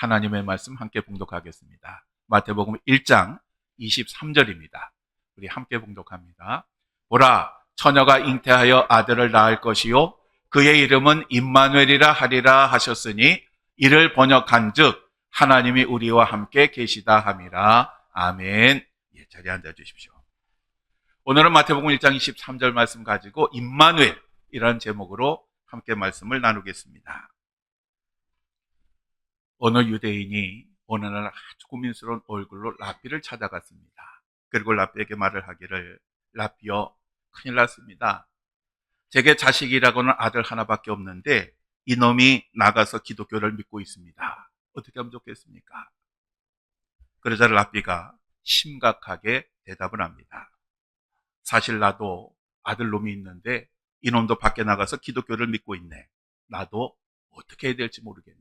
하나님의 말씀 함께 봉독하겠습니다. 마태복음 1장 23절입니다. 우리 함께 봉독합니다. 보라, 처녀가 잉태하여 아들을 낳을 것이요 그의 이름은 임마누엘이라 하리라 하셨으니 이를 번역한즉 하나님이 우리와 함께 계시다 함이라. 아멘. 자리에 앉아 주십시오. 오늘은 마태복음 1장 23절 말씀 가지고 임마누엘이라는 제목으로 함께 말씀을 나누겠습니다. 어느 유대인이 어느 날 아주 고민스러운 얼굴로 랍비를 찾아갔습니다. 그리고 랍비에게 말을 하기를, 랍비여, 큰일 났습니다. 제게 자식이라고는 아들 하나밖에 없는데 이놈이 나가서 기독교를 믿고 있습니다. 어떻게 하면 좋겠습니까? 그러자 랍비가 심각하게 대답을 합니다. 사실 나도 아들놈이 있는데 이놈도 밖에 나가서 기독교를 믿고 있네. 나도 어떻게 해야 될지 모르겠네.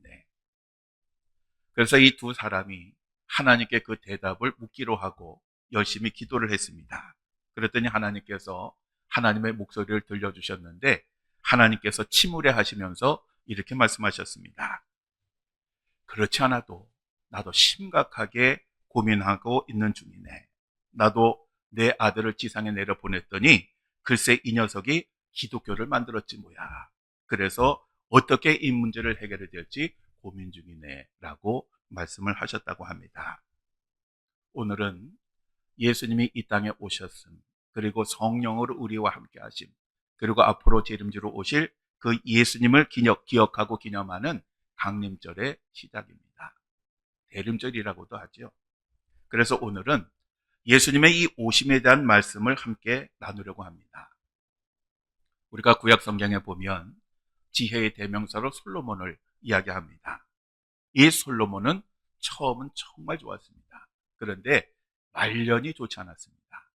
그래서 이 두 사람이 하나님께 그 대답을 묻기로 하고 열심히 기도를 했습니다. 그랬더니 하나님께서 하나님의 목소리를 들려주셨는데 하나님께서 침울해 하시면서 이렇게 말씀하셨습니다. 그렇지 않아도 나도 심각하게 고민하고 있는 중이네. 나도 내 아들을 지상에 내려보냈더니 글쎄 이 녀석이 기독교를 만들었지 뭐야. 그래서 어떻게 이 문제를 해결해야 될지 고민 중이네 라고 말씀을 하셨다고 합니다. 오늘은 예수님이 이 땅에 오셨음, 그리고 성령으로 우리와 함께 하심, 그리고 앞으로 재림주로 오실 그 예수님을 기억하고 기념하는 강림절의 시작입니다. 대림절이라고도 하죠. 그래서 오늘은 예수님의 이 오심에 대한 말씀을 함께 나누려고 합니다. 우리가 구약 성경에 보면 지혜의 대명사로 솔로몬을 이야기합니다. 이 솔로몬은 처음은 정말 좋았습니다. 그런데 말년이 좋지 않았습니다.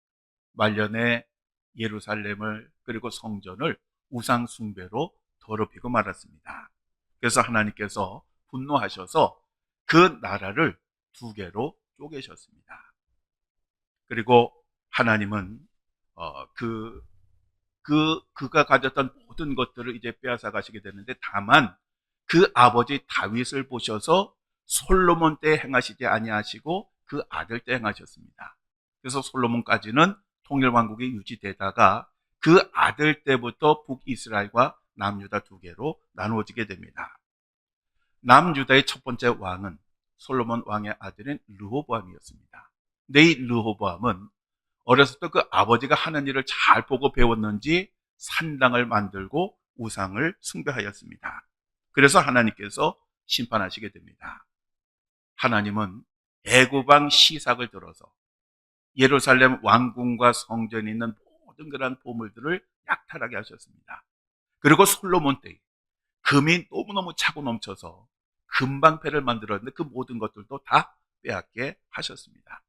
말년에 예루살렘을 그리고 성전을 우상 숭배로 더럽히고 말았습니다. 그래서 하나님께서 분노하셔서 그 나라를 두 개로 쪼개셨습니다. 그리고 하나님은 그가 가졌던 모든 것들을 이제 빼앗아 가시게 되는데, 다만 그 아버지 다윗을 보셔서 솔로몬 때 행하시지 아니하시고 그 아들 때 행하셨습니다. 그래서 솔로몬까지는 통일왕국이 유지되다가 그 아들 때부터 북이스라엘과 남유다 두 개로 나누어지게 됩니다. 남유다의 첫 번째 왕은 솔로몬 왕의 아들인 르호보암이었습니다. 근데 이 르호보암은 어렸을 때 그 아버지가 하는 일을 잘 보고 배웠는지 산당을 만들고 우상을 숭배하였습니다. 그래서 하나님께서 심판하시게 됩니다. 하나님은 애굽왕 시삭을 들어서 예루살렘 왕궁과 성전에 있는 모든 그런 보물들을 약탈하게 하셨습니다. 그리고 솔로몬 때 금이 너무너무 차고 넘쳐서 금방패를 만들었는데 그 모든 것들도 다 빼앗게 하셨습니다.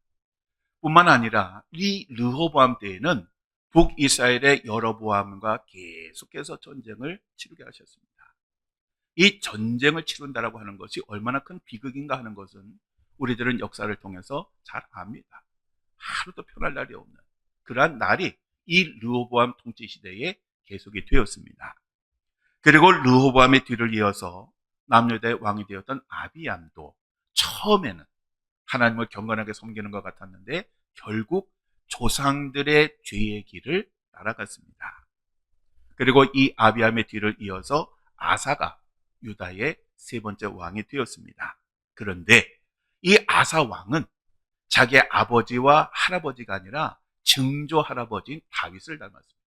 뿐만 아니라 이 르호보암 때에는 북이스라엘의 여로보암과 계속해서 전쟁을 치르게 하셨습니다. 이 전쟁을 치른다라고 하는 것이 얼마나 큰 비극인가 하는 것은 우리들은 역사를 통해서 잘 압니다. 하루도 편할 날이 없는 그러한 날이 이 르호보암 통치 시대에 계속이 되었습니다. 그리고 르호보암의 뒤를 이어서 남유다의 왕이 되었던 아비암도 처음에는 하나님을 경건하게 섬기는 것 같았는데 결국 조상들의 죄의 길을 따라갔습니다. 그리고 이 아비암의 뒤를 이어서 아사가 유다의 세 번째 왕이 되었습니다. 그런데 이 아사 왕은 자기 아버지와 할아버지가 아니라 증조 할아버지인 다윗을 닮았습니다.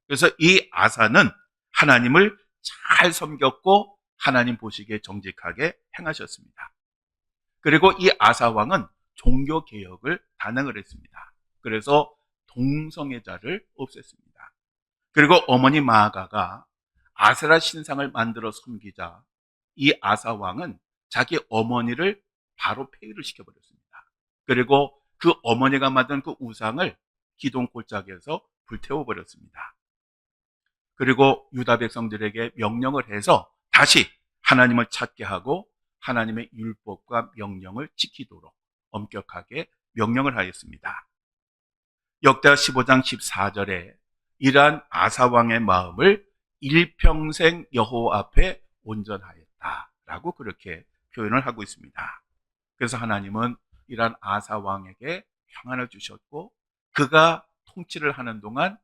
그래서 이 아사는 하나님을 잘 섬겼고 하나님 보시기에 정직하게 행하셨습니다. 그리고 이 아사 왕은 종교 개혁을 단행을 했습니다. 그래서 동성애자를 없앴습니다. 그리고 어머니 마아가가 아세라 신상을 만들어 섬기자 이 아사 왕은 자기 어머니를 바로 폐위를 시켜버렸습니다. 그리고 그 어머니가 만든 그 우상을 기동 골짜기에서 불태워버렸습니다. 그리고 유다 백성들에게 명령을 해서 다시 하나님을 찾게 하고 하나님의 율법과 명령을 지키도록 엄격하게 명령을 하였습니다. 역대하 15장 14절에 이러한 아사왕의 마음을 일평생 여호와 앞에 온전하였다라고 그렇게 표현을 하고 있습니다. 그래서 하나님은 이러한 아사 왕에게 평안을 주셨고 그가 통치를 하는 동안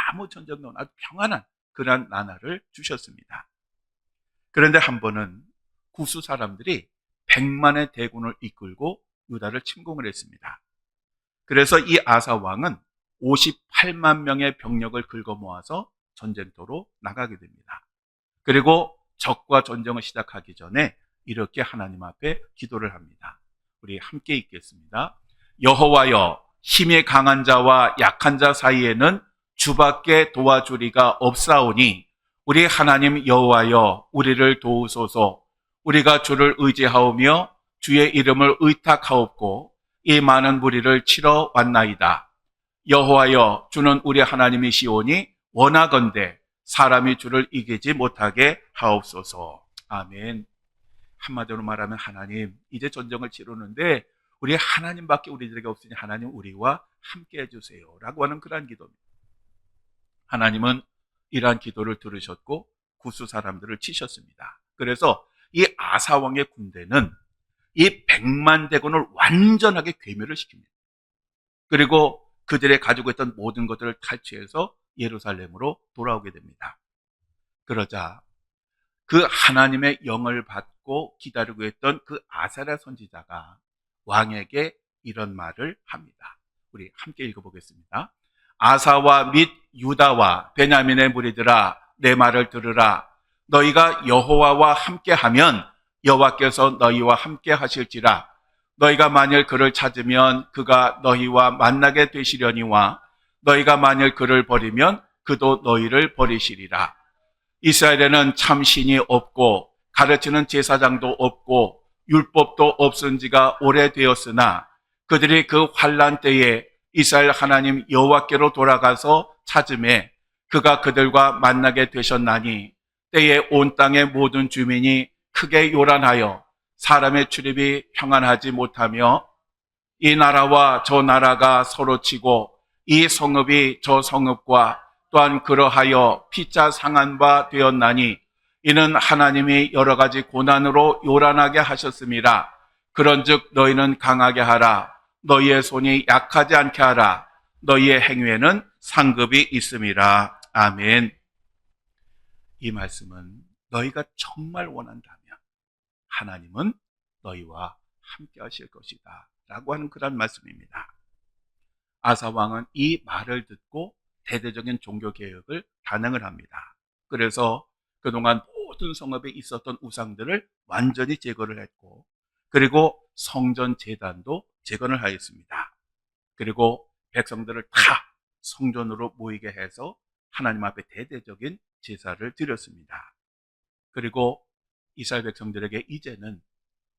아무 전쟁도 없는 아주 평안한 그러한 나라를 주셨습니다. 그런데 한 번은 구스 사람들이 100만의 대군을 이끌고 유다를 침공을 했습니다. 그래서 이 아사 왕은 58만 명의 병력을 긁어 모아서 전쟁터로 나가게 됩니다. 그리고 적과 전쟁을 시작하기 전에 이렇게 하나님 앞에 기도를 합니다. 우리 함께 읽겠습니다. 여호와여, 힘이 강한 자와 약한 자 사이에는 주밖에 도와주리가 없사오니 우리 하나님 여호와여, 우리를 도우소서. 우리가 주를 의지하오며 주의 이름을 의탁하옵고 이 많은 무리를 치러 왔나이다. 여호와여, 주는 우리 하나님이시오니 원하건대 사람이 주를 이기지 못하게 하옵소서. 아멘. 한마디로 말하면 하나님, 이제 전쟁을 치르는데 우리 하나님밖에 우리들에게 없으니 하나님 우리와 함께 해주세요 라고 하는 그러한 기도입니다. 하나님은 이러한 기도를 들으셨고 구스 사람들을 치셨습니다. 그래서 이 아사왕의 군대는 이 100만 대군을 완전하게 괴멸을 시킵니다. 그리고 그들의 가지고 있던 모든 것들을 탈취해서 예루살렘으로 돌아오게 됩니다. 그러자 그 하나님의 영을 받고 기다리고 있던 그 아사랴 선지자가 왕에게 이런 말을 합니다. 우리 함께 읽어보겠습니다. 아사와 및 유다와 베냐민의 무리들아, 내 말을 들으라. 너희가 여호와와 함께하면 여호와께서 너희와 함께 하실지라. 너희가 만일 그를 찾으면 그가 너희와 만나게 되시려니와 너희가 만일 그를 버리면 그도 너희를 버리시리라. 이스라엘에는 참 신이 없고 가르치는 제사장도 없고 율법도 없은 지가 오래되었으나 그들이 그 환난 때에 이스라엘 하나님 여호와께로 돌아가서 찾음에 그가 그들과 만나게 되셨나니 때에 온 땅의 모든 주민이 크게 요란하여 사람의 출입이 평안하지 못하며 이 나라와 저 나라가 서로 치고 이 성읍이 저 성읍과 또한 그러하여 피차 상한 바 되었나니 이는 하나님이 여러 가지 고난으로 요란하게 하셨음이라. 그런즉 너희는 강하게 하라. 너희의 손이 약하지 않게 하라. 너희의 행위에는 상급이 있음이라. 아멘. 이 말씀은 너희가 정말 원한다면 하나님은 너희와 함께 하실 것이다 라고 하는 그런 말씀입니다. 아사 왕은 이 말을 듣고 대대적인 종교개혁을 단행을 합니다. 그래서 그동안 모든 성읍에 있었던 우상들을 완전히 제거를 했고 그리고 성전 제단도 제거를 하였습니다. 그리고 백성들을 다 성전으로 모이게 해서 하나님 앞에 대대적인 제사를 드렸습니다. 그리고 이스라엘 백성들에게 이제는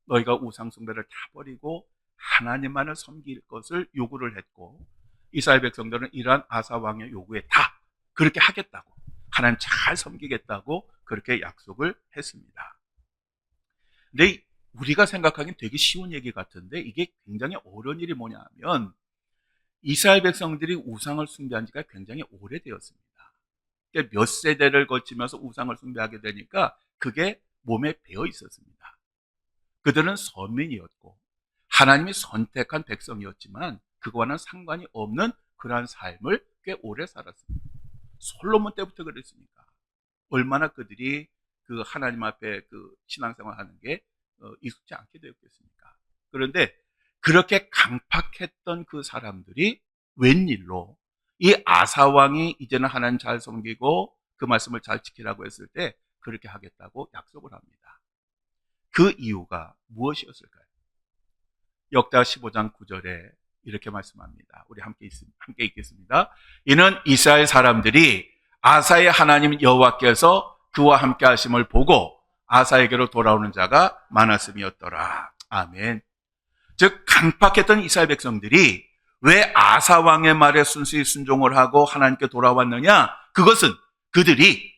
너희가 우상 숭배를 다 버리고 하나님만을 섬길 것을 요구를 했고 이스라엘 백성들은 이러한 아사 왕의 요구에 다 그렇게 하겠다고 하나님 잘 섬기겠다고 그렇게 약속을 했습니다. 근데 우리가 생각하기엔 되게 쉬운 얘기 같은데 이게 굉장히 어려운 일이 뭐냐 하면 이스라엘 백성들이 우상을 숭배한 지가 굉장히 오래되었습니다. 몇 세대를 거치면서 우상을 숭배하게 되니까 그게 몸에 배어 있었습니다. 그들은 선민이었고 하나님이 선택한 백성이었지만 그거와는 상관이 없는 그러한 삶을 꽤 오래 살았습니다. 솔로몬 때부터 그랬으니까 얼마나 그들이 그 하나님 앞에 그 신앙생활 하는 게 익숙지 않게 되었겠습니까? 그런데 그렇게 강팍했던 그 사람들이 웬일로 이 아사왕이 이제는 하나님 잘 섬기고 그 말씀을 잘 지키라고 했을 때 그렇게 하겠다고 약속을 합니다. 그 이유가 무엇이었을까요? 역대하 15장 9절에 이렇게 말씀합니다. 우리 함께 읽겠습니다. 이는 이스라엘 사람들이 아사의 하나님 여호와께서 그와 함께 하심을 보고 아사에게로 돌아오는 자가 많았음이었더라. 아멘. 즉 강팍했던 이스라엘 백성들이 왜 아사 왕의 말에 순수히 순종을 하고 하나님께 돌아왔느냐? 그것은 그들이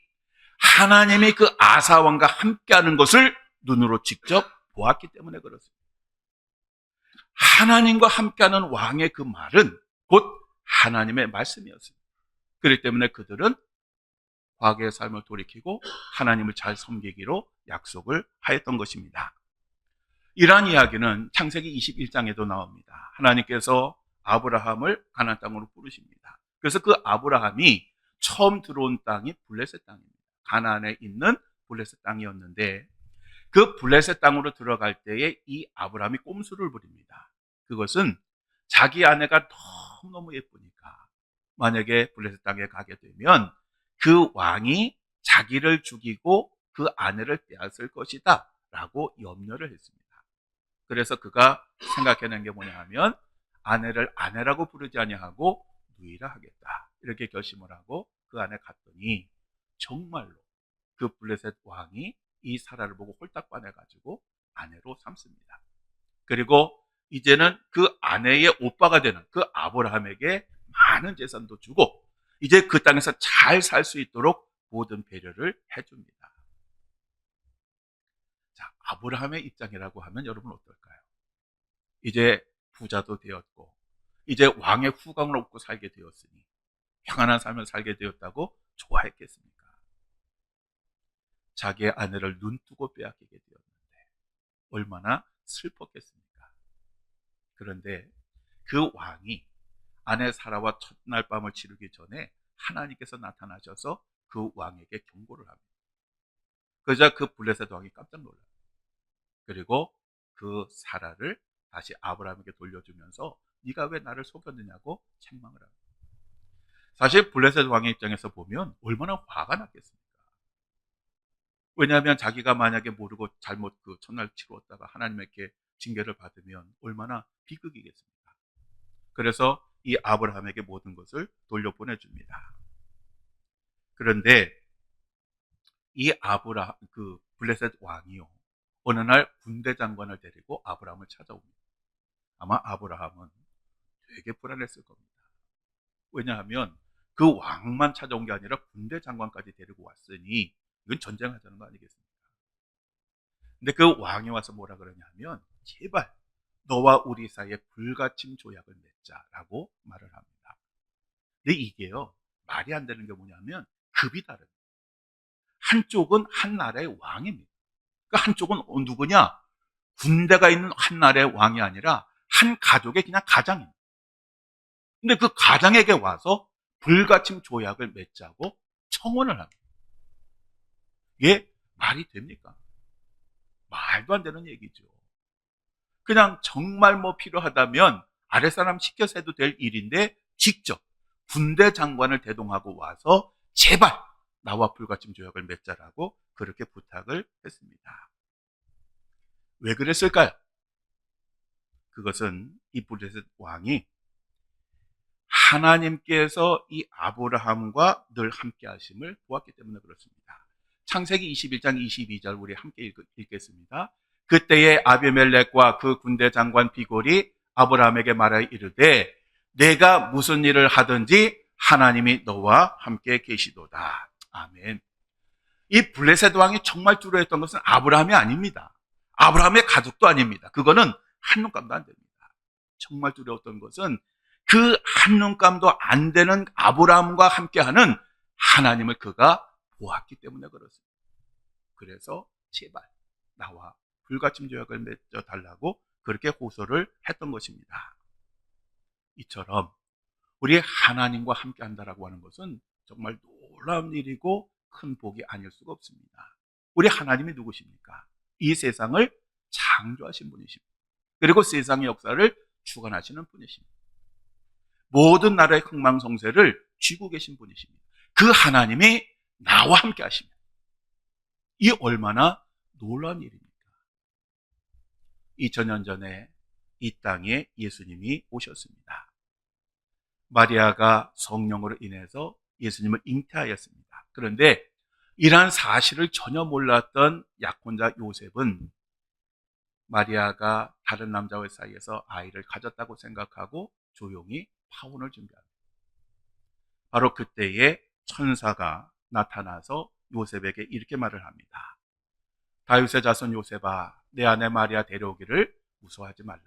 하나님이 그 아사 왕과 함께하는 것을 눈으로 직접 보았기 때문에 그렇습니다. 하나님과 함께하는 왕의 그 말은 곧 하나님의 말씀이었습니다. 그렇기 때문에 그들은 과거의 삶을 돌이키고 하나님을 잘 섬기기로 약속을 하였던 것입니다. 이러한 이야기는 창세기 21장에도 나옵니다. 하나님께서 아브라함을 가나안 땅으로 부르십니다. 그래서 그 아브라함이 처음 들어온 땅이 블레셋 땅입니다. 가나안에 있는 블레셋 땅이었는데 그 블레셋 땅으로 들어갈 때에 이 아브라함이 꼼수를 부립니다. 그것은 자기 아내가 너무너무 예쁘니까 만약에 블레셋 땅에 가게 되면 그 왕이 자기를 죽이고 그 아내를 빼앗을 것이다 라고 염려를 했습니다. 그래서 그가 생각해낸 게 뭐냐 하면 아내를 아내라고 부르지 아니하고 누이라 하겠다 이렇게 결심을 하고 그 안에 갔더니 정말로 그 블레셋 왕이 이 사라를 보고 홀딱 반해가지고 아내로 삼습니다. 그리고 이제는 그 아내의 오빠가 되는 그 아브라함에게 많은 재산도 주고 이제 그 땅에서 잘 살 수 있도록 모든 배려를 해줍니다. 자, 아브라함의 입장이라고 하면 여러분 어떨까요? 이제 부자도 되었고 이제 왕의 후광을 얻고 살게 되었으니 평안한 삶을 살게 되었다고 좋아했겠습니까? 자기의 아내를 눈뜨고 빼앗기게 되었는데 얼마나 슬펐겠습니까? 그런데 그 왕이 아내 사라와 첫날 밤을 치르기 전에 하나님께서 나타나셔서 그 왕에게 경고를 합니다. 그러자 그 블레셋 왕이 깜짝 놀라요. 그리고 그 사라를 다시 아브라함에게 돌려주면서 네가 왜 나를 속였느냐고 책망을 합니다. 사실 블레셋 왕의 입장에서 보면 얼마나 화가 났겠습니까? 왜냐하면 자기가 만약에 모르고 잘못 그 첫날 치루었다가 하나님에게 징계를 받으면 얼마나 비극이겠습니까? 그래서 이 아브라함에게 모든 것을 돌려보내줍니다. 그런데 이 그 블레셋 왕이요. 어느 날 군대 장관을 데리고 아브라함을 찾아옵니다. 아마 아브라함은 되게 불안했을 겁니다. 왜냐하면 그 왕만 찾아온 게 아니라 군대 장관까지 데리고 왔으니 이건 전쟁하자는 거 아니겠습니까? 근데 그 왕이 와서 뭐라 그러냐면 제발 너와 우리 사이에 불가침 조약을 맺자라고 말을 합니다. 근데 이게요 말이 안 되는 게 뭐냐면 급이 다릅니다. 한쪽은 한 나라의 왕입니다. 그러니까 한쪽은 누구냐? 군대가 있는 한 나라의 왕이 아니라 한 가족의 그냥 가장입니다. 근데 그 가장에게 와서 불가침 조약을 맺자고 청원을 합니다. 이게 말이 됩니까? 말도 안 되는 얘기죠. 그냥 정말 뭐 필요하다면 아랫사람 시켜서 해도 될 일인데 직접 군대 장관을 대동하고 와서 제발 나와 불가침 조약을 맺자라고 그렇게 부탁을 했습니다. 왜 그랬을까요? 그것은 이 블레셋 왕이 하나님께서 이 아브라함과 늘 함께 하심을 보았기 때문에 그렇습니다. 창세기 21장 22절 우리 함께 읽겠습니다. 그때에 아비멜렉과 그 군대 장관 비골이 아브라함에게 말하여 이르되 내가 무슨 일을 하든지 하나님이 너와 함께 계시도다. 아멘. 이 블레셋 왕이 정말 두려워했던 것은 아브라함이 아닙니다. 아브라함의 가족도 아닙니다. 그거는 한눈감도 안 됩니다. 정말 두려웠던 것은 그 한눈감도 안 되는 아브라함과 함께하는 하나님을 그가 보았기 때문에 그렇습니다. 그래서 제발 나와 불가침 조약을 맺어달라고 그렇게 호소를 했던 것입니다. 이처럼 우리 하나님과 함께한다라고 하는 것은 정말 놀라운 일이고 큰 복이 아닐 수가 없습니다. 우리 하나님이 누구십니까? 이 세상을 창조하신 분이십니다. 그리고 세상의 역사를 주관하시는 분이십니다. 모든 나라의 흥망성쇠를 쥐고 계신 분이십니다. 그 하나님이 나와 함께 하십니다. 이 얼마나 놀라운 일입니까? 2000년 전에 이 땅에 예수님이 오셨습니다. 마리아가 성령으로 인해서 예수님을 잉태하였습니다. 그런데 이러한 사실을 전혀 몰랐던 약혼자 요셉은 마리아가 다른 남자와 사이에서 아이를 가졌다고 생각하고 조용히 파혼을 준비합니다. 바로 그때에 천사가 나타나서 요셉에게 이렇게 말을 합니다. 다윗의 자손 요셉아, 내 아내 마리아 데려오기를 무서워하지 말라.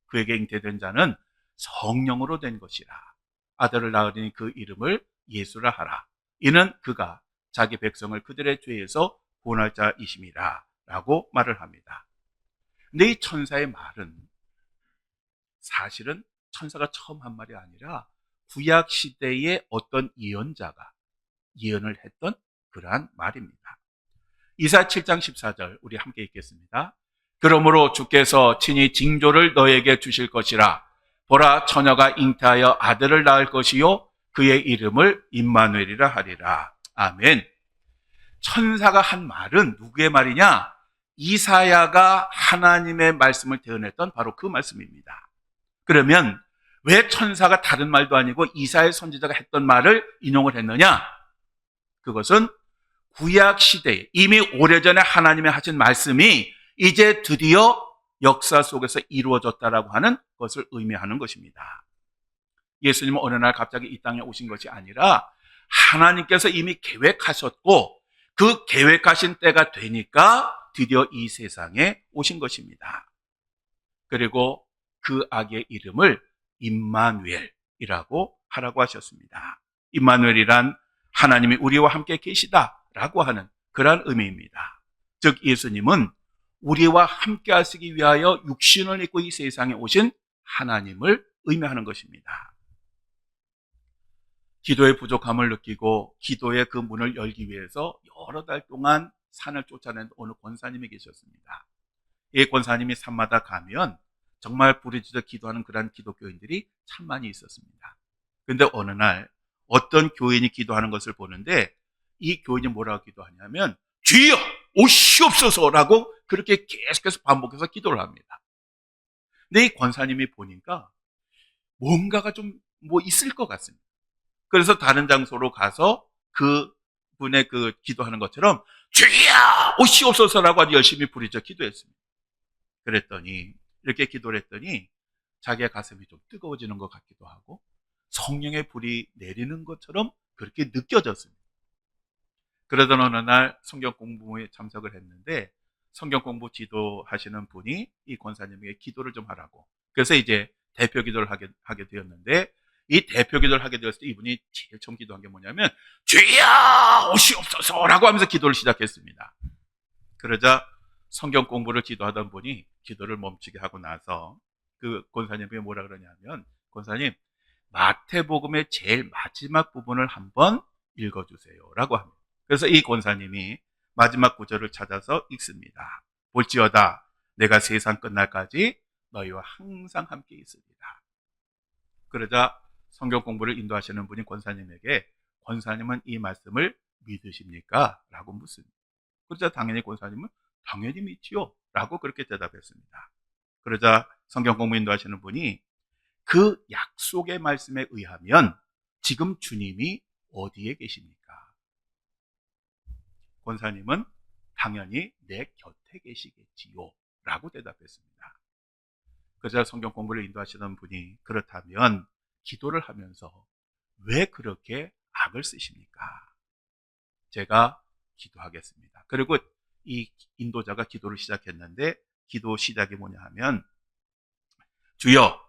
그에게 잉태된 자는 성령으로 된 것이라. 아들을 낳으니 그 이름을 예수라 하라. 이는 그가 자기 백성을 그들의 죄에서 구원할 자이심이라 라고 말을 합니다. 근데 이 천사의 말은 사실은 천사가 처음 한 말이 아니라 구약 시대의 어떤 예언자가 예언을 했던 그러한 말입니다. 이사 7장 14절 우리 함께 읽겠습니다. 그러므로 주께서 친히 징조를 너에게 주실 것이라. 보라, 처녀가 잉태하여 아들을 낳을 것이요 그의 이름을 임마누엘이라 하리라. 아멘. 천사가 한 말은 누구의 말이냐? 이사야가 하나님의 말씀을 대언했던 바로 그 말씀입니다. 그러면 왜 천사가 다른 말도 아니고 이사야 선지자가 했던 말을 인용을 했느냐? 그것은 구약 시대에 이미 오래전에 하나님이 하신 말씀이 이제 드디어 역사 속에서 이루어졌다라고 하는 것을 의미하는 것입니다. 예수님은 어느 날 갑자기 이 땅에 오신 것이 아니라 하나님께서 이미 계획하셨고 그 계획하신 때가 되니까 드디어 이 세상에 오신 것입니다. 그리고 그 아기의 이름을 임마누엘이라고 하라고 하셨습니다. 임마누엘이란 하나님이 우리와 함께 계시다라고 하는 그런 의미입니다. 즉 예수님은 우리와 함께 하시기 위하여 육신을 입고 이 세상에 오신 하나님을 의미하는 것입니다. 기도의 부족함을 느끼고 기도의 그 문을 열기 위해서 여러 달 동안 산을 쫓아낸 어느 권사님이 계셨습니다. 이 권사님이 산마다 가면 정말 부르짖어 기도하는 그런 기독교인들이 참 많이 있었습니다. 그런데 어느 날 어떤 교인이 기도하는 것을 보는데 이 교인이 뭐라고 기도하냐면 주여 오시옵소서라고 그렇게 계속해서 반복해서 기도를 합니다. 근데 이 권사님이 보니까 뭔가가 좀 있을 것 같습니다. 그래서 다른 장소로 가서 그 분의 그 기도하는 것처럼 주여 오시옵소서라고 아주 열심히 부르짖어 기도했습니다. 그랬더니 이렇게 기도를 했더니 자기의 가슴이 좀 뜨거워지는 것 같기도 하고 성령의 불이 내리는 것처럼 그렇게 느껴졌습니다. 그러던 어느 날 성경 공부에 참석을 했는데 성경 공부 지도하시는 분이 이 권사님에게 기도를 좀 하라고. 그래서 이제 대표 기도를 하게 되었는데 이 대표 기도를 하게 되었을 때 이분이 제일 처음 기도한 게 뭐냐면 주여 오시옵소서라고 하면서 기도를 시작했습니다. 그러자 성경 공부를 지도하던 분이 기도를 멈추게 하고 나서 그 권사님에게 뭐라 그러냐면 권사님 마태복음의 제일 마지막 부분을 한번 읽어주세요 라고 합니다. 그래서 이 권사님이 마지막 구절을 찾아서 읽습니다. 볼지어다 내가 세상 끝날까지 너희와 항상 함께 있으리라. 그러자 성경 공부를 인도하시는 분이 권사님에게 권사님은 이 말씀을 믿으십니까? 라고 묻습니다. 그러자 당연히 권사님은 당연히 믿지요 라고 그렇게 대답했습니다. 그러자 성경 공부 인도하시는 분이 그 약속의 말씀에 의하면 지금 주님이 어디에 계십니까? 권사님은 당연히 내 곁에 계시겠지요 라고 대답했습니다. 그러자 성경 공부를 인도하시던 분이 그렇다면 기도를 하면서 왜 그렇게 악을 쓰십니까? 제가 기도하겠습니다. 그리고 이 인도자가 기도를 시작했는데 기도 시작이 뭐냐 하면 주여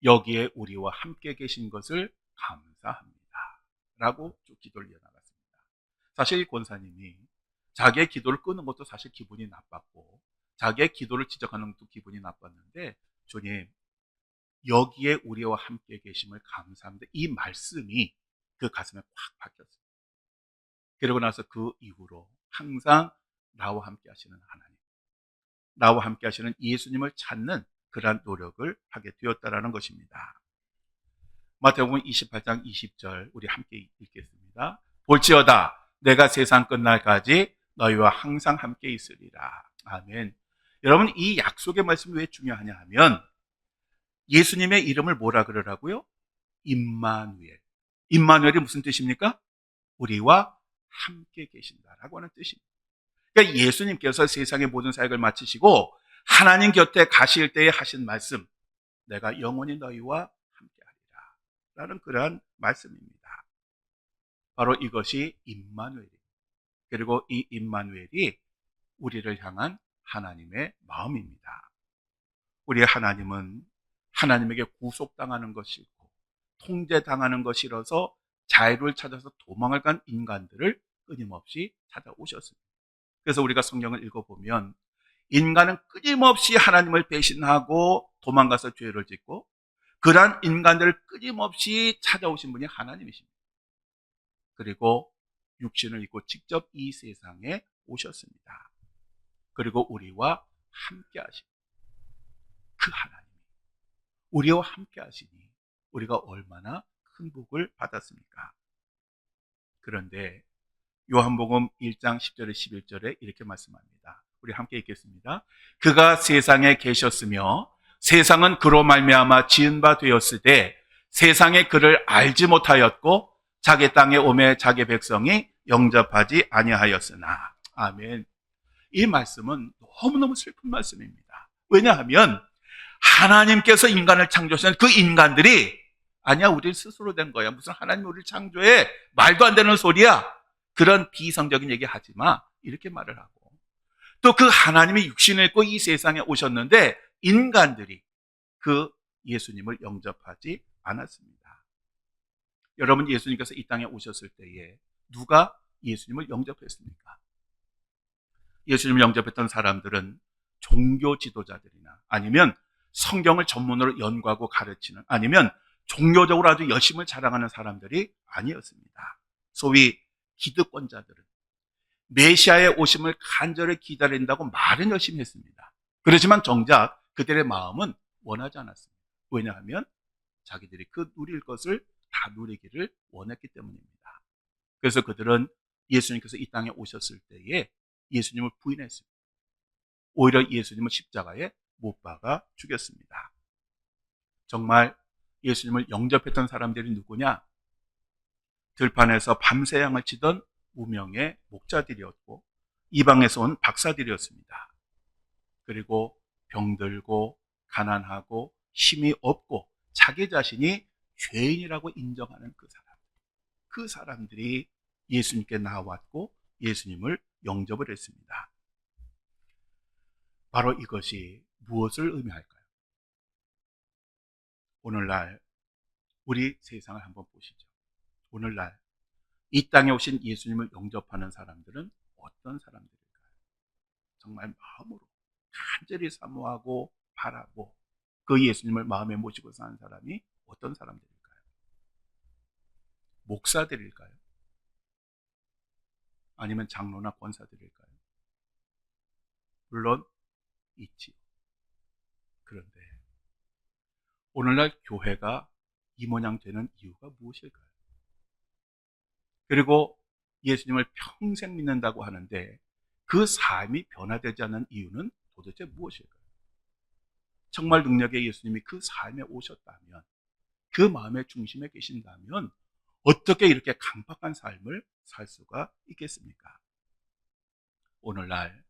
여기에 우리와 함께 계신 것을 감사합니다 라고 쭉 기도를 이어나갔습니다. 사실 이 권사님이 자기의 기도를 끄는 것도 사실 기분이 나빴고 자기의 기도를 지적하는 것도 기분이 나빴는데 주님 여기에 우리와 함께 계심을 감사합니다. 이 말씀이 그 가슴에 확 박혔어요. 그러고 나서 그 이후로 항상 나와 함께 하시는 하나님, 나와 함께 하시는 예수님을 찾는 그러한 노력을 하게 되었다라는 것입니다. 마태복음 28장 20절 우리 함께 읽겠습니다. 볼지어다 내가 세상 끝날까지 너희와 항상 함께 있으리라. 아멘. 여러분 이 약속의 말씀이 왜 중요하냐 하면 예수님의 이름을 뭐라 그러라고요? 임마누엘. 임마누엘이 무슨 뜻입니까? 우리와 함께 계신다라고 하는 뜻입니다. 그러니까 예수님께서 세상의 모든 사역을 마치시고 하나님 곁에 가실 때에 하신 말씀, 내가 영원히 너희와 함께하리라 라는 그러한 말씀입니다. 바로 이것이 임마누엘입니다. 그리고 이 임마누엘이 우리를 향한 하나님의 마음입니다. 우리 하나님은 하나님에게 구속당하는 것이 싫고 통제당하는 것이 싫어서 자유를 찾아서 도망을 간 인간들을 끊임없이 찾아오셨습니다. 그래서 우리가 성경을 읽어보면 인간은 끊임없이 하나님을 배신하고 도망가서 죄를 짓고 그러한 인간들을 끊임없이 찾아오신 분이 하나님이십니다. 그리고 육신을 입고 직접 이 세상에 오셨습니다. 그리고 우리와 함께 하신 그 하나님이 우리와 함께 하시니 우리가 얼마나 큰 복을 받았습니까? 그런데 요한복음 1장 10절에 11절에 이렇게 말씀합니다. 우리 함께 읽겠습니다. 그가 세상에 계셨으며 세상은 그로 말미암아 지은 바 되었으되 세상에 그를 알지 못하였고 자기 땅에 오매 자기 백성이 영접하지 아니하였으나. 아멘. 이 말씀은 너무너무 슬픈 말씀입니다. 왜냐하면 하나님께서 인간을 창조하신 그 인간들이 아니야 우리 스스로 된 거야. 무슨 하나님이 우리를 창조해. 말도 안 되는 소리야. 그런 비성적인 얘기 하지 마. 이렇게 말을 하고 또 그 하나님이 육신을 입고 이 세상에 오셨는데 인간들이 그 예수님을 영접하지 않았습니다. 여러분 예수님께서 이 땅에 오셨을 때에 누가 예수님을 영접했습니까? 예수님을 영접했던 사람들은 종교 지도자들이나 아니면 성경을 전문으로 연구하고 가르치는 아니면 종교적으로 아주 열심을 자랑하는 사람들이 아니었습니다. 소위 기득권자들은 메시아의 오심을 간절히 기다린다고 말은 열심히 했습니다. 그렇지만 정작 그들의 마음은 원하지 않았습니다. 왜냐하면 자기들이 그 누릴 것을 다 누리기를 원했기 때문입니다. 그래서 그들은 예수님께서 이 땅에 오셨을 때에 예수님을 부인했습니다. 오히려 예수님을 십자가에 못 박아 죽였습니다. 정말 예수님을 영접했던 사람들이 누구냐? 들판에서 밤새 양을 치던 무명의 목자들이었고 이방에서 온 박사들이었습니다. 그리고 병들고 가난하고 힘이 없고 자기 자신이 죄인이라고 인정하는 그 사람들이 예수님께 나왔고 예수님을 영접을 했습니다. 바로 이것이 무엇을 의미할까요? 오늘날 우리 세상을 한번 보시죠. 오늘날 이 땅에 오신 예수님을 영접하는 사람들은 어떤 사람들일까요? 정말 마음으로 간절히 사모하고 바라고 그 예수님을 마음에 모시고 사는 사람이 어떤 사람들일까요? 목사들일까요? 아니면 장로나 권사들일까요? 물론 있지요. 그런데 오늘날 교회가 이 모양 되는 이유가 무엇일까요? 그리고 예수님을 평생 믿는다고 하는데 그 삶이 변화되지 않는 이유는 도대체 무엇일까요? 정말 능력의 예수님이 그 삶에 오셨다면 그 마음의 중심에 계신다면 어떻게 이렇게 강박한 삶을 살 수가 있겠습니까? 오늘날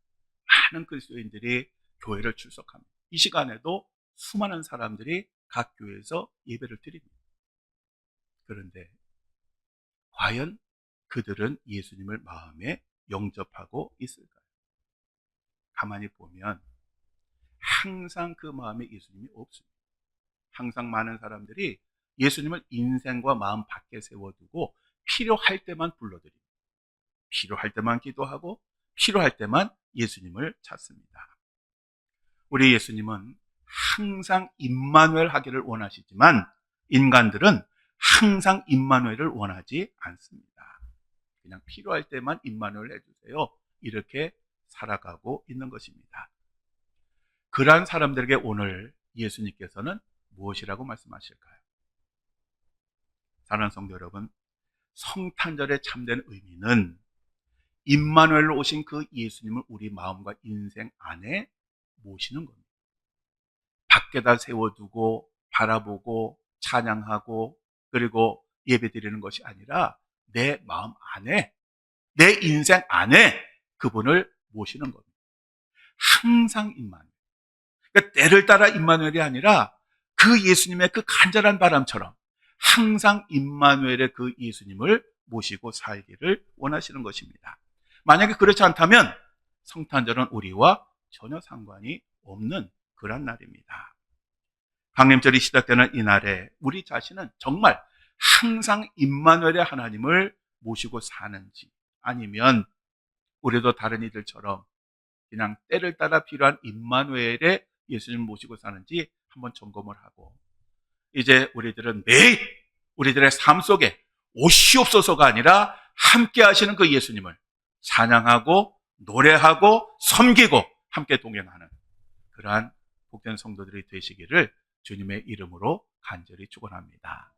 많은 그리스도인들이 교회를 출석합니다. 이 시간에도 수많은 사람들이 각 교회에서 예배를 드립니다. 그런데 과연 그들은 예수님을 마음에 영접하고 있을까요? 가만히 보면 항상 그 마음에 예수님이 없습니다. 항상 많은 사람들이 예수님을 인생과 마음 밖에 세워두고 필요할 때만 불러드립니다. 필요할 때만 기도하고 필요할 때만 예수님을 찾습니다. 우리 예수님은 항상 임마누엘 하기를 원하시지만 인간들은 항상 임마누엘을 원하지 않습니다. 그냥 필요할 때만 임마누엘 해주세요. 이렇게 살아가고 있는 것입니다. 그러한 사람들에게 오늘 예수님께서는 무엇이라고 말씀하실까요? 사랑하는 성도 여러분, 성탄절의 참된 의미는 임마누엘로 오신 그 예수님을 우리 마음과 인생 안에 모시는 겁니다. 밖에다 세워두고 바라보고 찬양하고 그리고 예배드리는 것이 아니라 내 마음 안에 내 인생 안에 그분을 모시는 겁니다. 항상 임마누엘. 그러니까 때를 따라 임마누엘이 아니라 그 예수님의 그 간절한 바람처럼 항상 임마누엘의 그 예수님을 모시고 살기를 원하시는 것입니다. 만약에 그렇지 않다면 성탄절은 우리와 전혀 상관이 없는 그런 날입니다. 강림절이 시작되는 이 날에 우리 자신은 정말 항상 임마누엘의 하나님을 모시고 사는지 아니면 우리도 다른 이들처럼 그냥 때를 따라 필요한 임마누엘의 예수님을 모시고 사는지 한번 점검을 하고, 이제 우리들은 매일 우리들의 삶 속에 오시옵소서가 아니라 함께 하시는 그 예수님을 찬양하고 노래하고 섬기고 함께 동행하는 그러한 복된 성도들이 되시기를 주님의 이름으로 간절히 축원합니다.